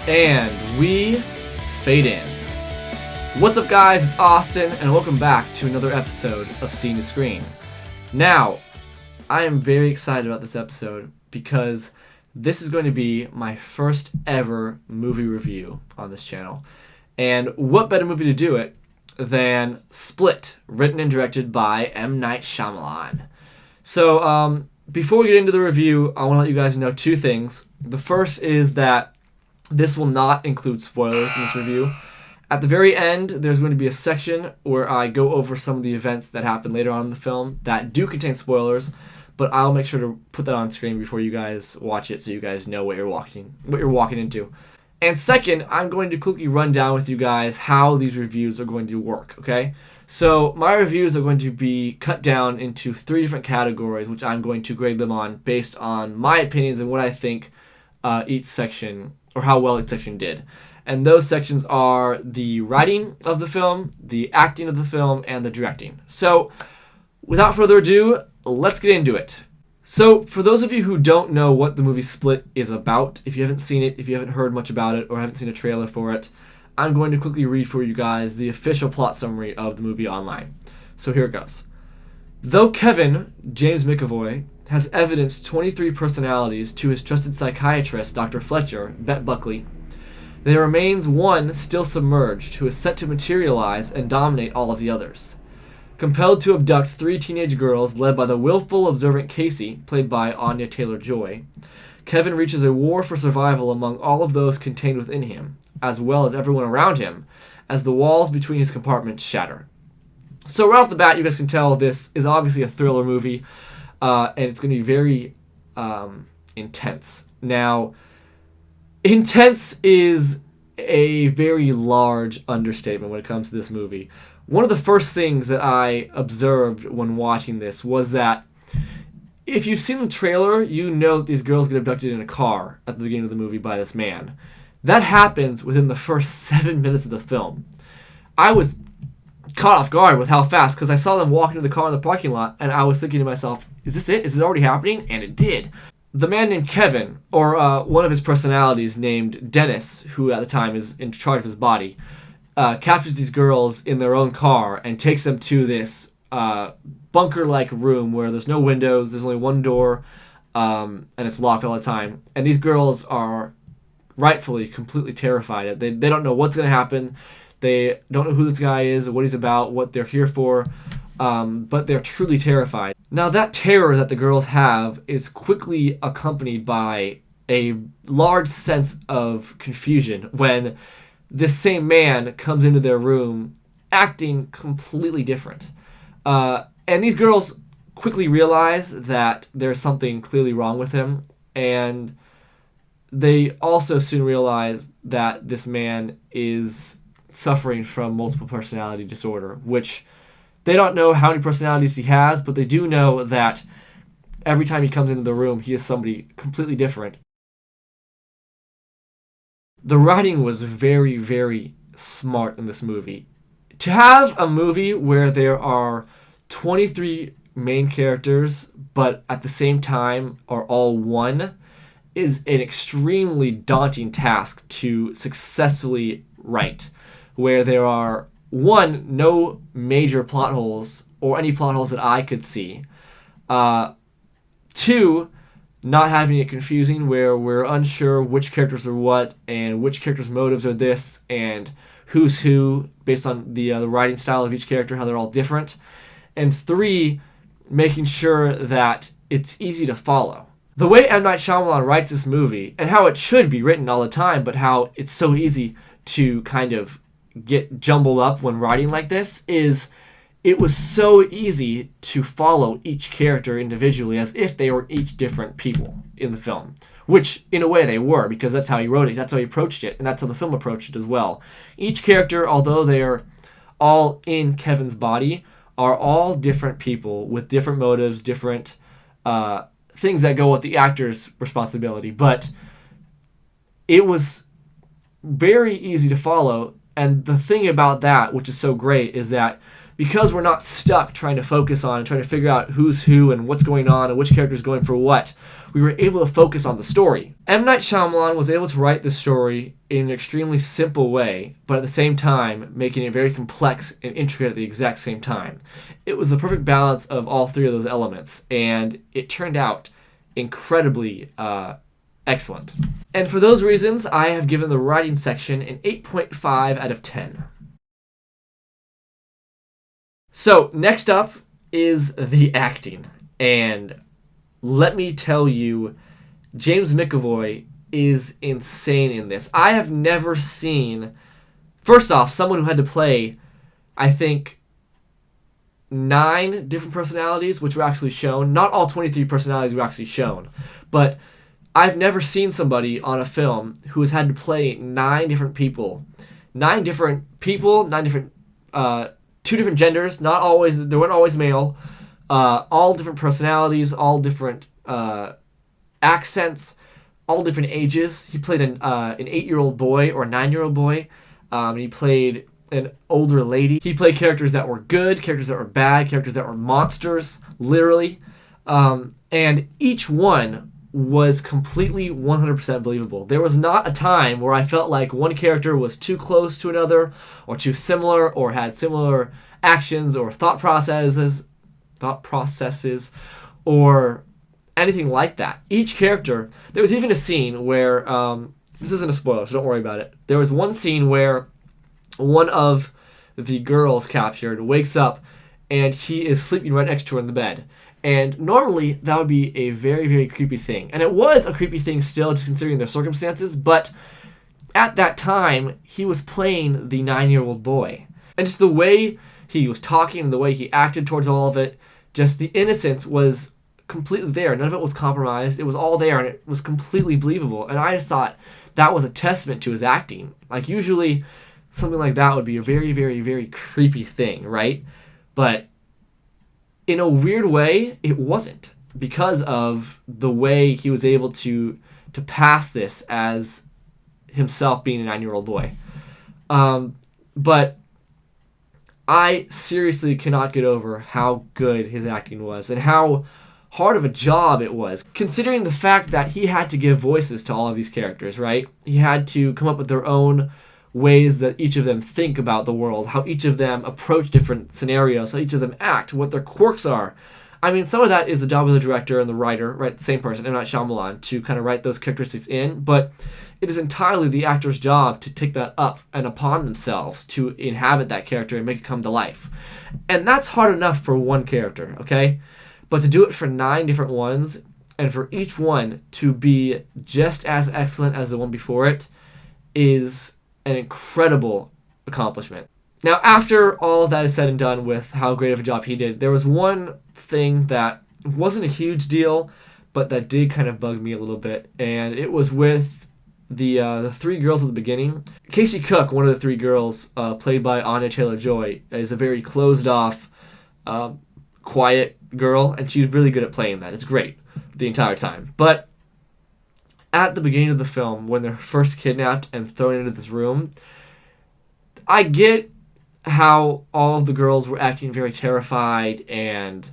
And we fade in. What's up, guys? It's Austin, and welcome back to another episode of Scene2Screen. Now, I am very excited about this episode because this is going to be my first ever movie review on this channel. And what better movie to do it than Split, written and directed by M. Night Shyamalan. So, before we get into the review, I want to let you guys know two things. The first is that this will not include spoilers in this review. At the very end, there's going to be a section where I go over some of the events that happen later on in the film that do contain spoilers, but I'll make sure to put that on screen before you guys watch it so you guys know what you're walking into. And second, I'm going to quickly run down with you guys how these reviews are going to work, okay? So my reviews are going to be cut down into 3 different categories, which I'm going to grade them on based on my opinions and what I think each section, or how well each section did. And those sections are the writing of the film, the acting of the film, and the directing. So, without further ado, let's get into it. So, for those of you who don't know what the movie Split is about, if you haven't seen it, if you haven't heard much about it, or haven't seen a trailer for it, I'm going to quickly read for you guys the official plot summary of the movie online. So here it goes. Though Kevin, James McAvoy, has evidenced 23 personalities to his trusted psychiatrist, Dr. Fletcher, Bet Buckley, there remains one still submerged who is set to materialize and dominate all of the others. Compelled to abduct 3 teenage girls led by the willful, observant Casey, played by Anya Taylor-Joy, Kevin reaches a war for survival among all of those contained within him, as well as everyone around him, as the walls between his compartments shatter. So right off the bat, you guys can tell this is obviously a thriller movie, and it's going to be very intense. Now, intense is a very large understatement when it comes to this movie. One of the first things that I observed when watching this was that if you've seen the trailer, you know that these girls get abducted in a car at the beginning of the movie by this man. That happens within the first 7 minutes of the film. I was caught off guard with how fast, because I saw them walk into the car in the parking lot, and I was thinking to myself, is this it? Is it already happening? And it did. The man named Kevin, or one of his personalities named Dennis, who at the time is in charge of his body, captures these girls in their own car and takes them to this bunker-like room where there's no windows, there's only one door, and it's locked all the time. And these girls are rightfully completely terrified. They don't know what's going to happen. They don't know who this guy is, or what he's about, what they're here for, but they're truly terrified. Now, that terror that the girls have is quickly accompanied by a large sense of confusion when this same man comes into their room acting completely different. And these girls quickly realize that there's something clearly wrong with him, and they also soon realize that this man is suffering from multiple personality disorder, which they don't know how many personalities he has, but they do know that every time he comes into the room, he is somebody completely different. The writing was very, very smart in this movie. To have a movie where there are 23 main characters, but at the same time are all one, is an extremely daunting task to successfully write, where there are, 1, no major plot holes, or any plot holes that I could see. 2, not having it confusing, where we're unsure which characters are what, and which characters' motives are this, and who's who, based on the writing style of each character, how they're all different. And 3, making sure that it's easy to follow. The way M. Night Shyamalan writes this movie, and how it should be written all the time, but how it's so easy to kind of get jumbled up when writing like this, is it was so easy to follow each character individually as if they were each different people in the film. Which, in a way, they were, because that's how he wrote it, that's how he approached it, and that's how the film approached it as well. Each character, although they're all in Kevin's body, are all different people with different motives, different things that go with the actor's responsibility. But it was very easy to follow, and the thing about that, which is so great, is that because we're not stuck trying to focus on and trying to figure out who's who and what's going on and which character's going for what, we were able to focus on the story. M. Night Shyamalan was able to write the story in an extremely simple way, but at the same time making it very complex and intricate at the exact same time. It was the perfect balance of all three of those elements, and it turned out incredibly excellent. And for those reasons, I have given the writing section an 8.5 out of 10. So, next up is the acting. And let me tell you, James McAvoy is insane in this. I have never seen, first off, someone who had to play, I think, 9 different personalities, which were actually shown. Not all 23 personalities were actually shown, but I've never seen somebody on a film who has had to play 9 different people. 9 different, 2 different genders, they weren't always male, all different personalities, all different accents, all different ages. He played an 8-year-old boy or a 9-year-old boy. He played an older lady. He played characters that were good, characters that were bad, characters that were monsters, literally. And each one was completely 100% believable. There was not a time where I felt like one character was too close to another, or too similar, or had similar actions or thought processes, or anything like that. Each character, there was even a scene where, this isn't a spoiler, so don't worry about it. There was one scene where one of the girls captured wakes up and he is sleeping right next to her in the bed. And normally, that would be a very, very creepy thing. And it was a creepy thing still, just considering their circumstances, but at that time, he was playing the 9-year-old boy. And just the way he was talking and the way he acted towards all of it, just the innocence was completely there. None of it was compromised. It was all there, and it was completely believable. And I just thought that was a testament to his acting. Like, usually, something like that would be a very, very, very creepy thing, right? But in a weird way, it wasn't, because of the way he was able to pass this as himself being a 9-year-old boy. But I seriously cannot get over how good his acting was and how hard of a job it was, considering the fact that he had to give voices to all of these characters, right? He had to come up with their own ways that each of them think about the world, how each of them approach different scenarios, how each of them act, what their quirks are. I mean, some of that is the job of the director and the writer, right? The same person, M. Night Shyamalan, to kind of write those characteristics in, but it is entirely the actor's job to take that up and upon themselves to inhabit that character and make it come to life. And that's hard enough for one character, okay? But to do it for 9 different ones, and for each one to be just as excellent as the one before it, is an incredible accomplishment. Now, after all of that is said and done with how great of a job he did, there was one thing that wasn't a huge deal, but that did kind of bug me a little bit, and it was with the 3 girls at the beginning. Casey Cook, one of the 3 girls, played by Anya Taylor-Joy, is a very closed-off, quiet girl, and she's really good at playing that. It's great the entire time. But at the beginning of the film, when they're first kidnapped and thrown into this room, I get how all of the girls were acting very terrified and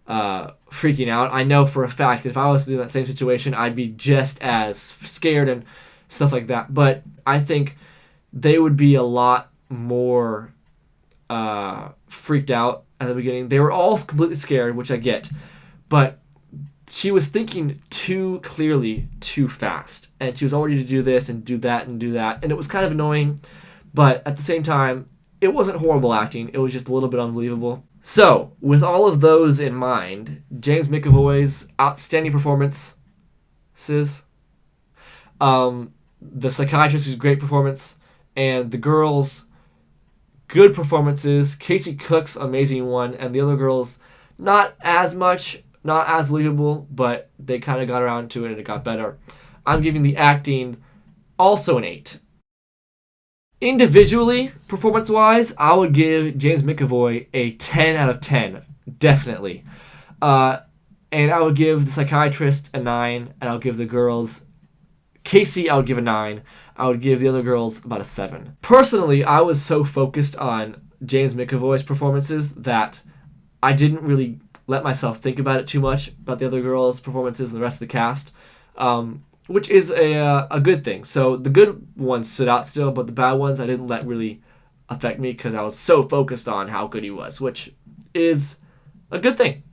freaking out. I know for a fact that if I was in that same situation, I'd be just as scared and stuff like that. But I think they would be a lot more freaked out at the beginning. They were all completely scared, which I get. But she was thinking too clearly, too fast. And she was all ready to do this and do that and do that. And it was kind of annoying. But at the same time, it wasn't horrible acting. It was just a little bit unbelievable. So, with all of those in mind, James McAvoy's outstanding performances, the psychiatrist's great performance, and the girls' good performances, Casey Cook's amazing one, and the other girls, not as much, not as believable, but they kind of got around to it and it got better. I'm giving the acting also an 8. Individually, performance-wise, I would give James McAvoy a 10 out of 10, definitely. And I would give the psychiatrist a 9, and I would give the girls... Casey, I would give a 9. I would give the other girls about a 7. Personally, I was so focused on James McAvoy's performances that I didn't really let myself think about it too much, about the other girls' performances and the rest of the cast, which is a good thing. So the good ones stood out still, but the bad ones I didn't let really affect me because I was so focused on how good he was, which is a good thing.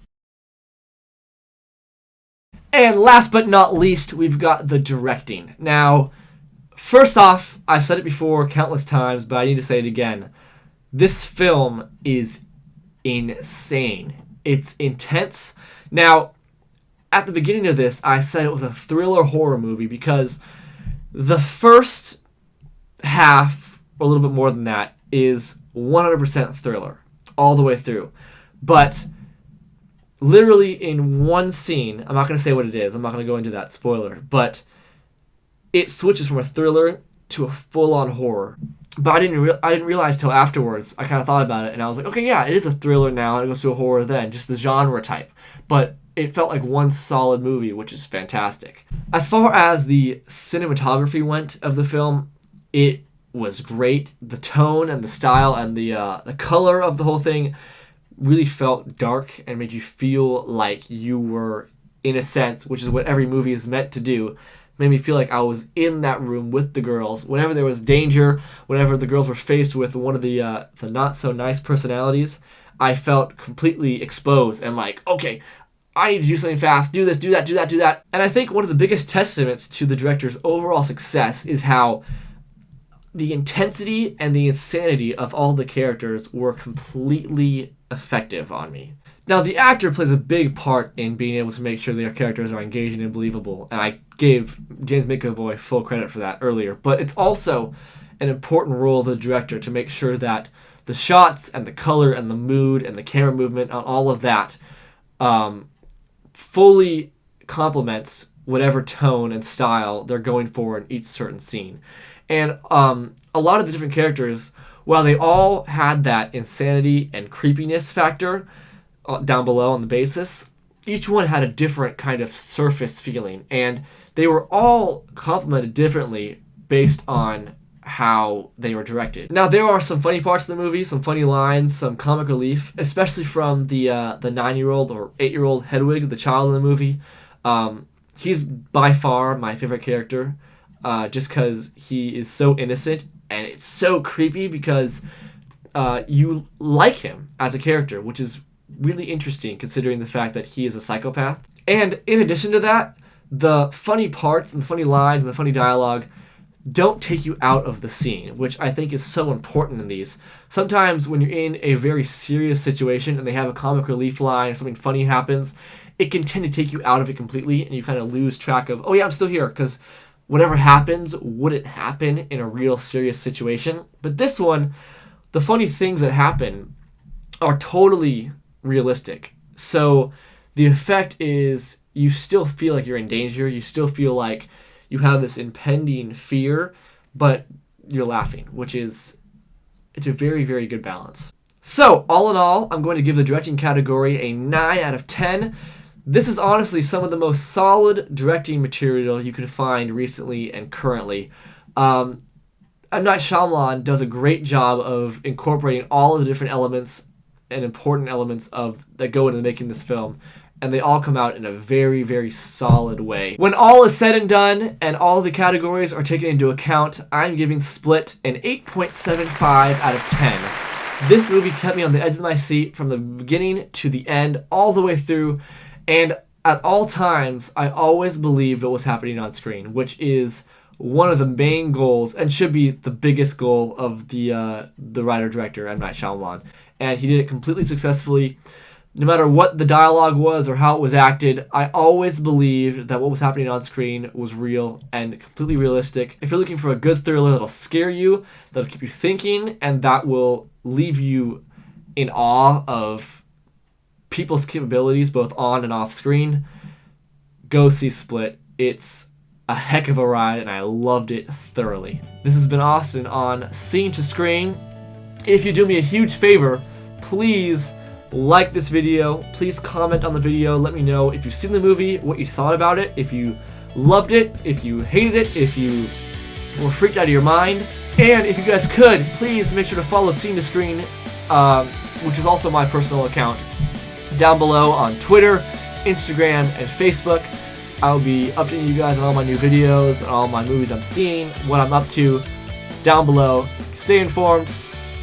And last but not least, we've got the directing. Now, first off, I've said it before countless times, but I need to say it again. This film is insane. It's intense. Now, at the beginning of this, I said it was a thriller horror movie because the first half, or a little bit more than that, is 100% thriller all the way through. But literally in one scene, I'm not going to say what it is, I'm not going to go into that, spoiler, but it switches from a thriller to a full-on horror. But I didn't realize till afterwards. I kind of thought about it, and I was like, okay, yeah, it is a thriller now, and it goes to a horror then, just the genre type. But it felt like one solid movie, which is fantastic. As far as the cinematography went of the film, it was great. The tone and the style and the color of the whole thing really felt dark and made you feel like you were, in a sense, which is what every movie is meant to do, made me feel like I was in that room with the girls. Whenever there was danger, whenever the girls were faced with one of the not-so-nice personalities, I felt completely exposed and like, okay, I need to do something fast, do this, do that, do that, do that. And I think one of the biggest testaments to the director's overall success is how the intensity and the insanity of all the characters were completely effective on me. Now, the actor plays a big part in being able to make sure their characters are engaging and believable, and I gave James McAvoy full credit for that earlier, but it's also an important role of the director to make sure that the shots and the color and the mood and the camera movement and all of that fully complements whatever tone and style they're going for in each certain scene. And a lot of the different characters, while they all had that insanity and creepiness factor down below on the basis, each one had a different kind of surface feeling, and they were all complemented differently based on how they were directed. Now, there are some funny parts of the movie, some funny lines, some comic relief, especially from the 9-year-old or 8-year-old Hedwig, the child in the movie. He's by far my favorite character, just because he is so innocent, and it's so creepy because you like him as a character, which is really interesting considering the fact that he is a psychopath. And in addition to that, the funny parts and the funny lines and the funny dialogue don't take you out of the scene, which I think is so important in these. Sometimes when you're in a very serious situation and they have a comic relief line or something funny happens, it can tend to take you out of it completely and you kind of lose track of, oh yeah, I'm still here, because whatever happens wouldn't happen in a real serious situation. But this one, the funny things that happen are totally realistic. So the effect is you still feel like you're in danger, you still feel like you have this impending fear, but you're laughing, which is, it's a very, very good balance. So, all in all, I'm going to give the directing category a 9 out of 10. This is honestly some of the most solid directing material you can find recently and currently. M. Night Shyamalan does a great job of incorporating all of the different elements and important elements that go into making this film, and they all come out in a very, very solid way. When all is said and done, and all the categories are taken into account, I'm giving Split an 8.75 out of 10. This movie kept me on the edge of my seat from the beginning to the end, all the way through, and at all times, I always believed what was happening on screen, which is one of the main goals, and should be the biggest goal of the writer-director, M. Night Shyamalan. And he did it completely successfully. No matter what the dialogue was or how it was acted, I always believed that what was happening on screen was real and completely realistic. If you're looking for a good thriller that'll scare you, that'll keep you thinking, and that will leave you in awe of people's capabilities both on and off screen, go see Split. It's a heck of a ride, and I loved it thoroughly. This has been Austin on Scene2Screen. If you do me a huge favor, please like this video, please comment on the video, let me know if you've seen the movie, what you thought about it, if you loved it, if you hated it, if you were freaked out of your mind, and if you guys could, please make sure to follow Scene2Screen, which is also my personal account, down below on Twitter, Instagram, and Facebook. I'll be updating you guys on all my new videos, and all my movies I'm seeing, what I'm up to down below. Stay informed.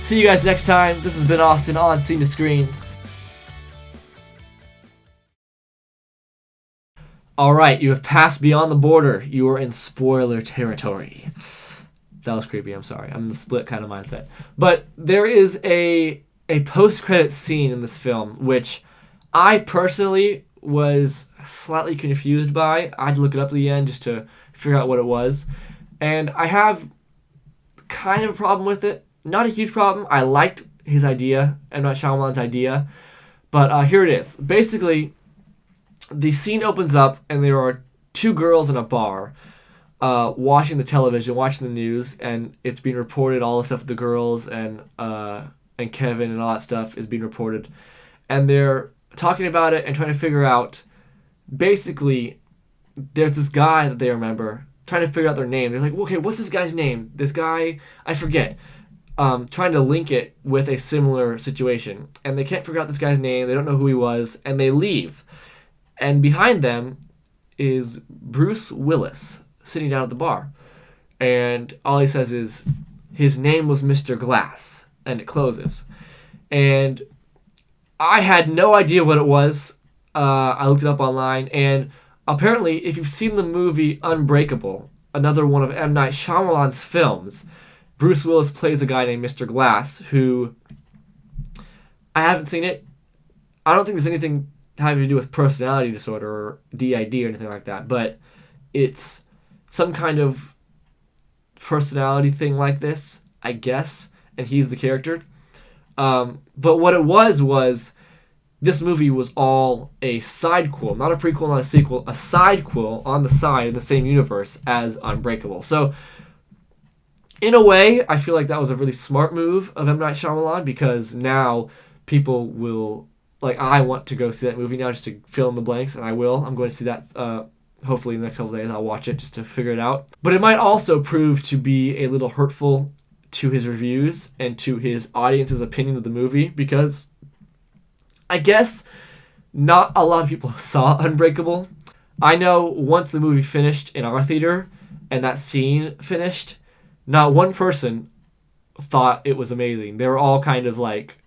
See you guys next time. This has been Austin on Scene2Screen. Alright, you have passed beyond the border. You are in spoiler territory. That was creepy, I'm sorry. I'm in the split kind of mindset. But there is a post-credit scene in this film, which I personally was slightly confused by. I had to look it up at the end just to figure out what it was. And I have kind of a problem with it. Not a huge problem. I liked his idea, M. Night Shyamalan's idea. But here it is. Basically, the scene opens up and there are two girls in a bar watching the television, watching the news, and it's being reported, all the stuff with the girls and Kevin and all that stuff is being reported. And they're talking about it and trying to figure out, basically, there's this guy that they remember, trying to figure out their name. They're like, okay, what's this guy's name? This guy, I forget. Trying to link it with a similar situation. And they can't figure out this guy's name. They don't know who he was. And they leave. And behind them is Bruce Willis sitting down at the bar. And all he says is, his name was Mr. Glass. And it closes. And I had no idea what it was. I looked it up online, and apparently, if you've seen the movie Unbreakable, another one of M. Night Shyamalan's films, Bruce Willis plays a guy named Mr. Glass, who, I haven't seen it. I don't think there's anything having to do with personality disorder or DID or anything like that, but it's some kind of personality thing like this, I guess, and he's the character. But what it was this movie was all a sidequel, not a prequel, not a sequel, a sidequel on the side in the same universe as Unbreakable. So, in a way, I feel like that was a really smart move of M. Night Shyamalan, because now people will, like, I want to go see that movie now just to fill in the blanks, and I will. I'm going to see that hopefully in the next couple days. I'll watch it just to figure it out. But it might also prove to be a little hurtful to his reviews and to his audience's opinion of the movie, because I guess not a lot of people saw Unbreakable. I know once the movie finished in our theater and that scene finished, not one person thought it was amazing. They were all kind of like,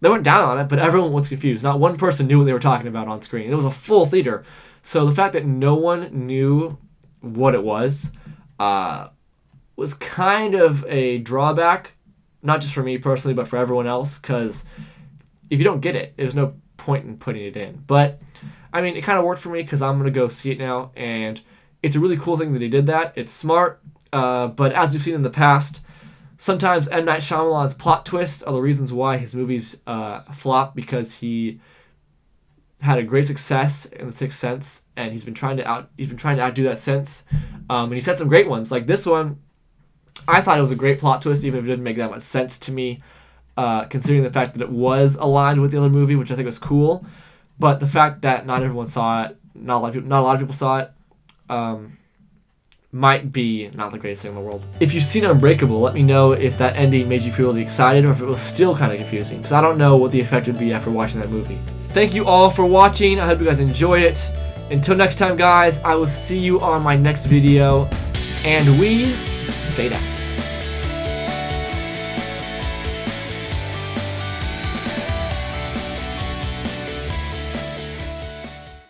they weren't down on it, but everyone was confused. Not one person knew what they were talking about on screen. It was a full theater. So the fact that no one knew what it was kind of a drawback, not just for me personally, but for everyone else, because if you don't get it, there's no point in putting it in. But, I mean, it kind of worked for me because I'm going to go see it now, and it's a really cool thing that he did that. It's smart, but as we've seen in the past, sometimes M. Night Shyamalan's plot twists are the reasons why his movies flop, because he had a great success in The Sixth Sense, and he's been trying to outdo that since. And he's had some great ones. Like this one, I thought it was a great plot twist, even if it didn't make that much sense to me, considering the fact that it was aligned with the other movie, which I think was cool. But the fact that not everyone saw it, not a lot of people saw it, might be not the greatest thing in the world. If you've seen Unbreakable, let me know if that ending made you feel really excited or if it was still kind of confusing, because I don't know what the effect would be after watching that movie. Thank you all for watching. I hope you guys enjoyed it. Until next time, guys, I will see you on my next video, and we fade out.